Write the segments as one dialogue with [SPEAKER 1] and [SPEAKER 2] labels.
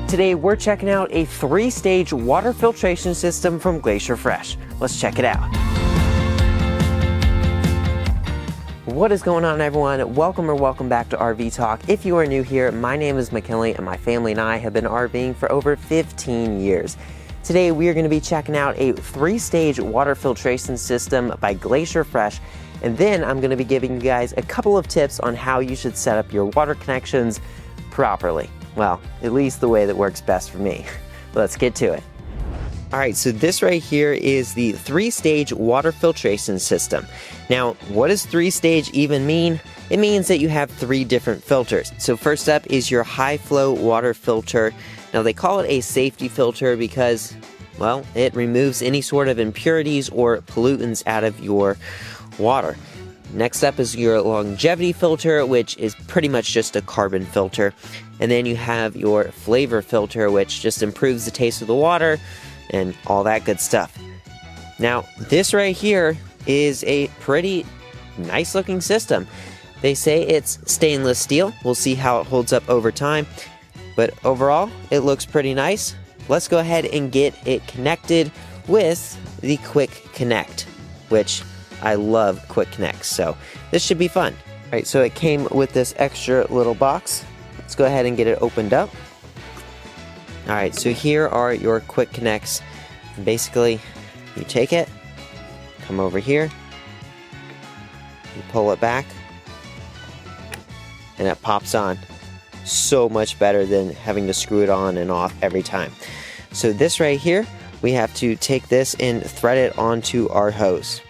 [SPEAKER 1] Today we're checking out a 3-stage water filtration system from Glacier Fresh. Let's check it out. What is going on, everyone? Welcome back to RV Talk. If you are new here, my name is McKinley and my family and I have been RVing for over 15 years. Today we are going to be checking out a 3-stage water filtration system by Glacier Fresh, and then I'm going to be giving you guys a couple of tips on how you should set up your water connections properly. Well, at least the way that works best for me. Let's get to it. Alright, so this right here is the 3-stage water filtration system. Now, what does 3-stage even mean? It means that you have 3 different filters. So first up is your high flow water filter. Now they call it a safety filter because, well, it removes any sort of impurities or pollutants out of your water. Next up is your longevity filter, which is pretty much just a carbon filter. And then you have your flavor filter, which just improves the taste of the water and all that good stuff. Now, this right here is a pretty nice looking system. They say it's stainless steel. We'll see how it holds up over time. But overall, it looks pretty nice. Let's go ahead and get it connected with the Quick Connect, which I love Quick Connects, so this should be fun. All right, so it came with this extra little box. Let's go ahead and get it opened up. All right, so here are your Quick Connects. Basically, you take it, come over here, you pull it back, and it pops on. So much better than having to screw it on and off every time. So this right here, we have to take this and thread it onto our hose.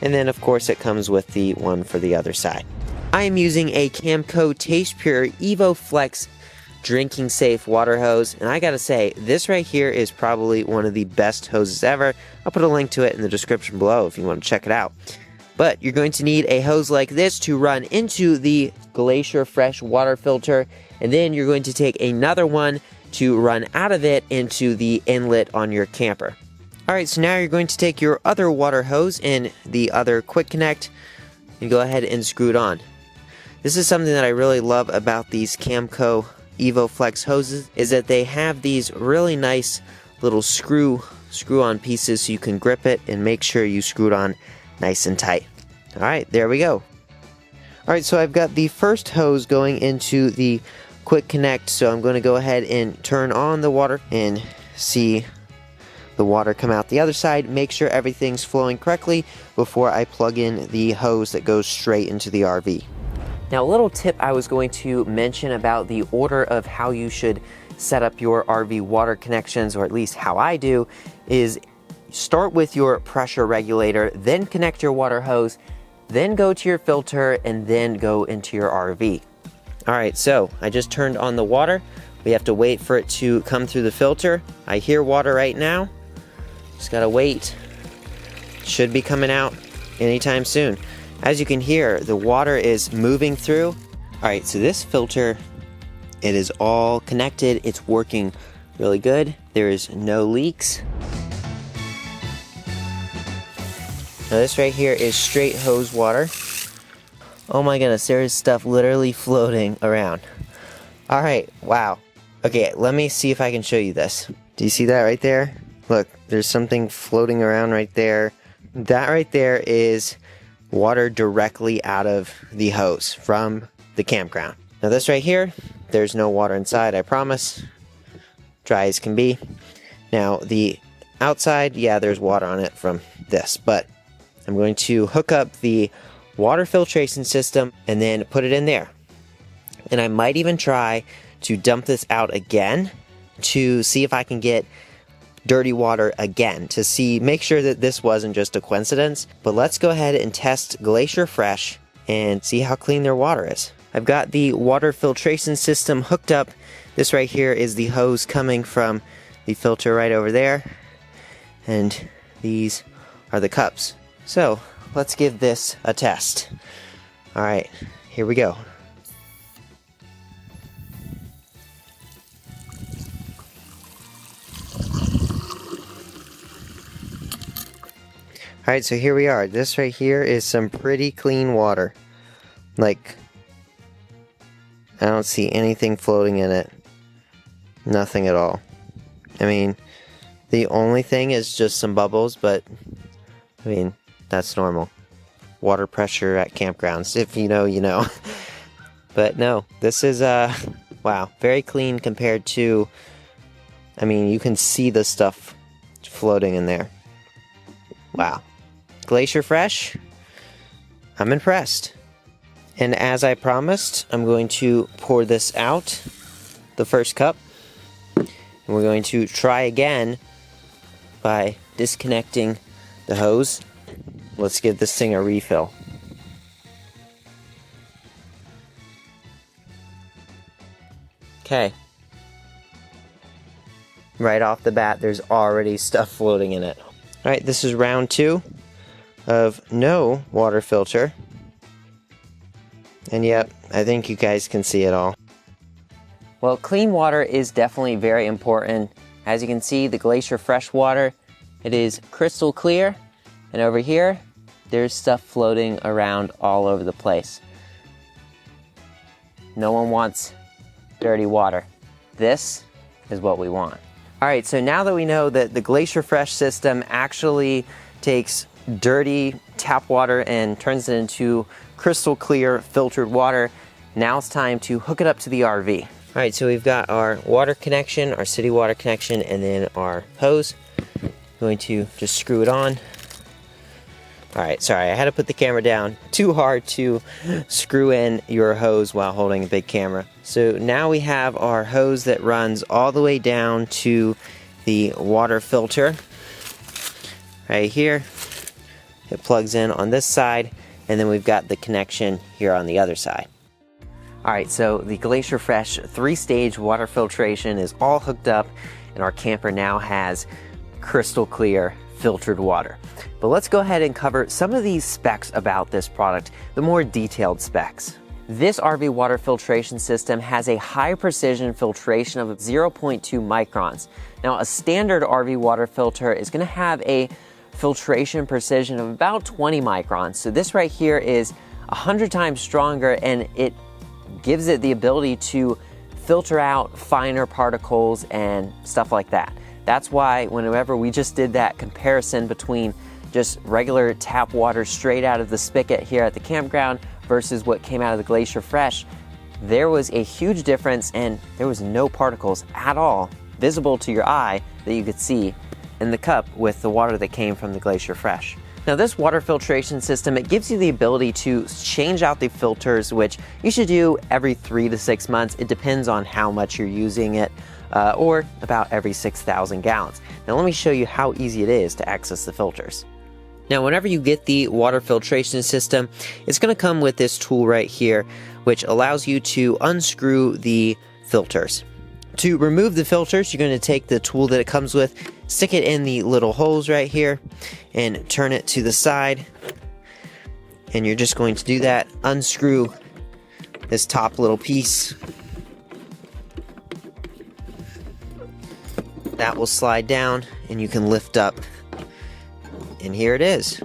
[SPEAKER 1] And then of course it comes with the one for the other side. I am using a Camco Taste Pure Evo Flex drinking safe water hose, and I gotta say, this right here is probably one of the best hoses ever. I'll put a link to it in the description below if you want to check it out. But you're going to need a hose like this to run into the Glacier Fresh water filter, and then you're going to take another one to run out of it into the inlet on your camper. Alright, so now you're going to take your other water hose and the other Quick Connect and go ahead and screw it on. This is something that I really love about these Camco Evo Flex hoses, is that they have these really nice little screw-on pieces so you can grip it and make sure you screw it on nice and tight. Alright, there we go. Alright, so I've got the first hose going into the Quick Connect, so I'm going to go ahead and turn on the water and see the water come out the other side. Make sure everything's flowing correctly before I plug in the hose that goes straight into the RV. Now, a little tip I was going to mention about the order of how you should set up your RV water connections, or at least how I do, is start with your pressure regulator, then connect your water hose, then go to your filter, and then go into your RV. Alright, so I just turned on the water. We have to wait for it to come through the filter. I hear water right now. Just gotta wait. Should be coming out anytime soon. As you can hear, the water is moving through. Alright, so this filter, it is all connected. It's working really good. There is no leaks. Now this right here is straight hose water. Oh my goodness, there is stuff literally floating around. Alright, wow. Okay, let me see if I can show you this. Do you see that right there? Look, there's something floating around right there. That right there is water directly out of the hose from the campground. Now this right here, there's no water inside, I promise. Dry as can be. Now the outside, yeah, there's water on it from this, but I'm going to hook up the water filtration system and then put it in there. And I might even try to dump this out again to see if I can get dirty water again, to make sure that this wasn't just a coincidence. But let's go ahead and test Glacier Fresh and see how clean their water is. I've got the water filtration system hooked up. This right here is the hose coming from the filter right over there, and these are the cups. So let's give this a test. Alright, here we go. Alright, so here we are. This right here is some pretty clean water. Like, I don't see anything floating in it. Nothing at all. I mean, the only thing is just some bubbles, but I mean, that's normal. Water pressure at campgrounds. If you know, you know. But no, this is, wow, very clean compared to, I mean, you can see the stuff floating in there. Wow. Glacier Fresh, I'm impressed. And as I promised, I'm going to pour this out, the first cup. And we're going to try again by disconnecting the hose. Let's give this thing a refill. Okay. Right off the bat, there's already stuff floating in it. Alright, this is round 2 of no water filter. And yep, I think you guys can see it all. Well, clean water is definitely very important. As you can see, the Glacier Fresh water, it is crystal clear. And over here, there's stuff floating around all over the place. No one wants dirty water. This is what we want. All right, so now that we know that the Glacier Fresh system actually takes dirty tap water and turns it into crystal clear filtered water, now it's time to hook it up to the RV. All right, so we've got our water connection, our city water connection, and then our hose. Going to just screw it on. All right, sorry, I had to put the camera down. Too hard to screw in your hose while holding a big camera. So now we have our hose that runs all the way down to the water filter. Right here. It plugs in on this side, and then we've got the connection here on the other side. All right, so the Glacier Fresh 3-stage water filtration is all hooked up, and our camper now has crystal clear filtered water. But let's go ahead and cover some of these specs about this product, the more detailed specs. This RV water filtration system has a high precision filtration of 0.2 microns. Now, a standard RV water filter is going to have a filtration precision of about 20 microns. So this right here is 100 times stronger, and it gives it the ability to filter out finer particles and stuff like that. That's why whenever we just did that comparison between just regular tap water straight out of the spigot here at the campground versus what came out of the Glacier Fresh, there was a huge difference, and there was no particles at all visible to your eye that you could see in the cup with the water that came from the Glacier Fresh. Now, this water filtration system, it gives you the ability to change out the filters, which you should do every 3 to 6 months. It depends on how much you're using it, or about every 6,000 gallons. Now, let me show you how easy it is to access the filters. Now, whenever you get the water filtration system, it's going to come with this tool right here, which allows you to unscrew the filters. To remove the filters, you're going to take the tool that it comes with, stick it in the little holes right here, and turn it to the side. And you're just going to do that, unscrew this top little piece. That will slide down, and you can lift up. And here it is.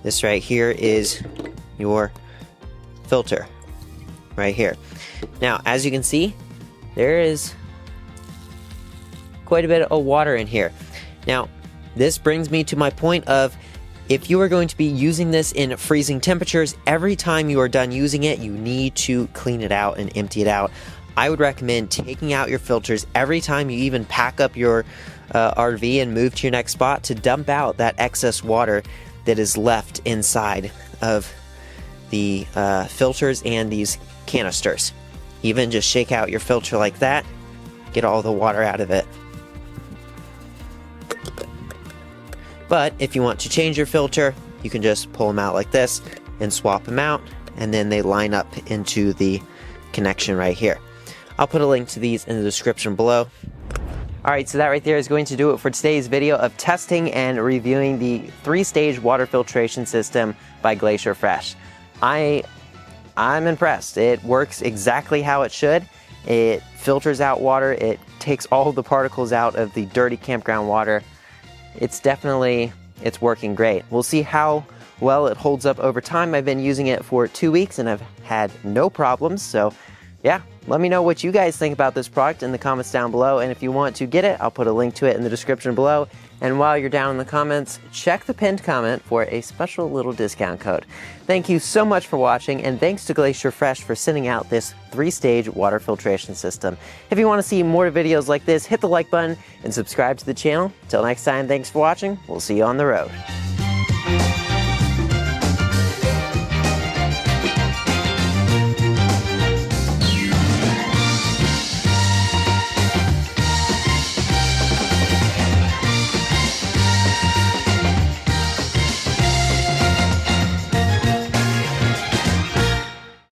[SPEAKER 1] This right here is your filter right here. Now, as you can see, there is quite a bit of water in here. Now, this brings me to my point of, if you are going to be using this in freezing temperatures, every time you are done using it, you need to clean it out and empty it out. I would recommend taking out your filters every time you even pack up your RV and move to your next spot, to dump out that excess water that is left inside of the filters and these canisters. Even just shake out your filter like that, get all the water out of it. But if you want to change your filter, you can just pull them out like this and swap them out, and then they line up into the connection right here. I'll put a link to these in the description below. Alright, so that right there is going to do it for today's video of testing and reviewing the 3-stage water filtration system by Glacier Fresh. I'm impressed. It works exactly how it should. It filters out water. It takes all the particles out of the dirty campground water. It's working great. We'll see how well it holds up over time. I've been using it for 2 weeks and I've had no problems, so Yeah, let me know what you guys think about this product in the comments down below, and if you want to get it, I'll put a link to it in the description below. And while you're down in the comments, check the pinned comment for a special little discount code. Thank you so much for watching, and thanks to Glacier Fresh for sending out this 3-stage water filtration system. If you want to see more videos like this, hit the like button and subscribe to the channel. Till next time, thanks for watching. We'll see you on the road.